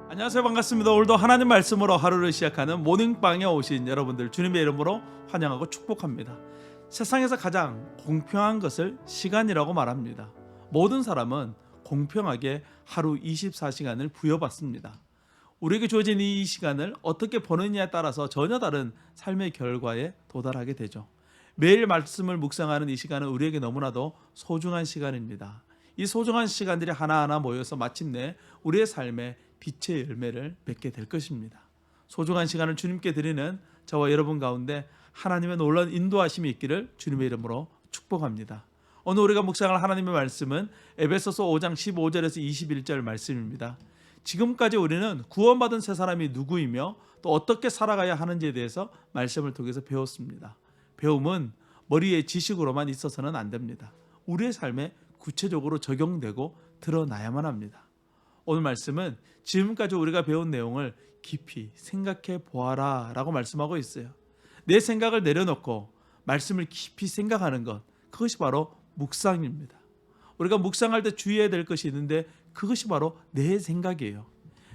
안녕하세요. 반갑습니다. 오늘도 하나님 말씀으로 하루를 시작하는 모닝방에 오신 여러분들 주님의 이름으로 환영하고 축복합니다. 세상에서 가장 공평한 것을 시간이라고 말합니다. 모든 사람은 공평하게 하루 24시간을 부여받습니다. 우리에게 주어진 이 시간을 어떻게 보느냐에 따라서 전혀 다른 삶의 결과에 도달하게 되죠. 매일 말씀을 묵상하는 이 시간은 우리에게 너무나도 소중한 시간입니다. 이 소중한 시간들이 하나하나 모여서 마침내 우리의 삶에 빛의 열매를 맺게 될 것입니다. 소중한 시간을 주님께 드리는 저와 여러분 가운데 하나님의 놀라운 인도하심이 있기를 주님의 이름으로 축복합니다. 오늘 우리가 묵상할 하나님의 말씀은 에베소서 5장 15절에서 21절 말씀입니다. 지금까지 우리는 구원받은 새 사람이 누구이며 또 어떻게 살아가야 하는지에 대해서 말씀을 통해서 배웠습니다. 배움은 머리의 지식으로만 있어서는 안 됩니다. 우리의 삶에 구체적으로 적용되고 드러나야만 합니다. 오늘 말씀은 지금까지 우리가 배운 내용을 깊이 생각해 보아라 라고 말씀하고 있어요. 내 생각을 내려놓고 말씀을 깊이 생각하는 것, 그것이 바로 묵상입니다. 우리가 묵상할 때 주의해야 될 것이 있는데 그것이 바로 내 생각이에요.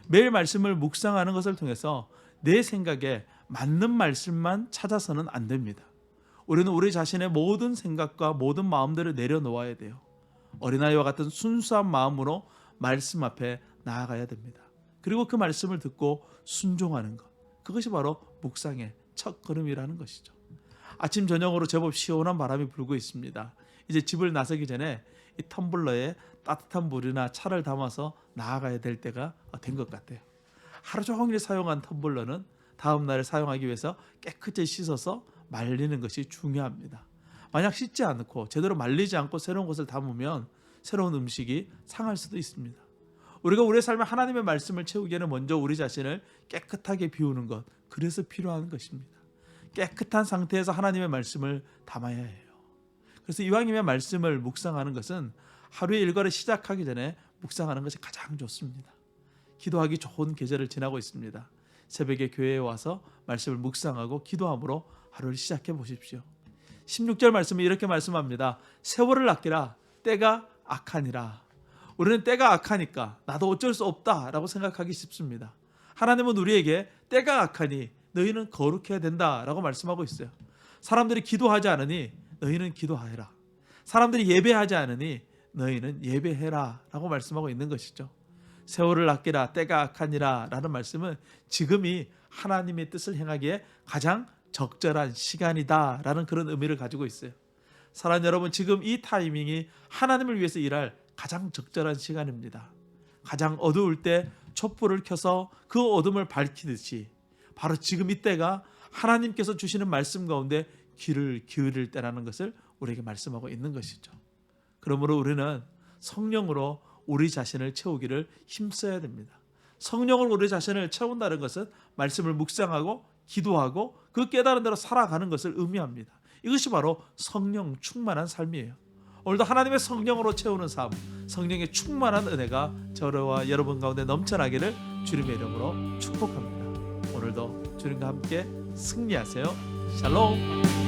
매일 말씀을 묵상하는 것을 통해서 내 생각에 맞는 말씀만 찾아서는 안 됩니다. 우리는 우리 자신의 모든 생각과 모든 마음들을 내려놓아야 돼요. 어린아이와 같은 순수한 마음으로 말씀 앞에 나아가야 됩니다. 그리고 그 말씀을 듣고 순종하는 것, 그것이 바로 묵상의 첫 걸음이라는 것이죠. 아침 저녁으로 제법 시원한 바람이 불고 있습니다. 이제 집을 나서기 전에 이 텀블러에 따뜻한 물이나 차를 담아서 나아가야 될 때가 된 것 같아요. 하루 종일 사용한 텀블러는 다음 날에 사용하기 위해서 깨끗이 씻어서 말리는 것이 중요합니다. 만약 씻지 않고 제대로 말리지 않고 새로운 것을 담으면 새로운 음식이 상할 수도 있습니다. 우리가 우리의 삶에 하나님의 말씀을 채우기에는 먼저 우리 자신을 깨끗하게 비우는 것, 그래서 필요한 것입니다. 깨끗한 상태에서 하나님의 말씀을 담아야 해요. 그래서 이왕이면 말씀을 묵상하는 것은 하루의 일과를 시작하기 전에 묵상하는 것이 가장 좋습니다. 기도하기 좋은 계절을 지나고 있습니다. 새벽에 교회에 와서 말씀을 묵상하고 기도함으로 하루를 시작해 보십시오. 16절 말씀은 이렇게 말씀합니다. 세월을 아끼라, 때가 악하니라. 우리는 때가 악하니까 나도 어쩔 수 없다라고 생각하기 쉽습니다. 하나님은 우리에게 때가 악하니 너희는 거룩해야 된다라고 말씀하고 있어요. 사람들이 기도하지 않으니 너희는 기도하라. 사람들이 예배하지 않으니 너희는 예배해라 라고 말씀하고 있는 것이죠. 세월을 아끼라, 때가 악하니라 라는 말씀은 지금이 하나님의 뜻을 행하기에 가장 적절한 시간이다 라는 그런 의미를 가지고 있어요. 사랑하는 여러분, 지금 이 타이밍이 하나님을 위해서 일할 가장 적절한 시간입니다. 가장 어두울 때 촛불을 켜서 그 어둠을 밝히듯이 바로 지금 이때가 하나님께서 주시는 말씀 가운데 귀를 기울일 때라는 것을 우리에게 말씀하고 있는 것이죠. 그러므로 우리는 성령으로 우리 자신을 채우기를 힘써야 됩니다. 성령으로 우리 자신을 채운다는 것은 말씀을 묵상하고 기도하고 그 깨달은 대로 살아가는 것을 의미합니다. 이것이 바로 성령 충만한 삶이에요. 오늘도 하나님의 성령으로 채우는 삶, 성령의 충만한 은혜가 저와 여러분 가운데 넘쳐나기를 주님의 이름으로 축복합니다. 오늘도 주님과 함께 승리하세요. 샬롬.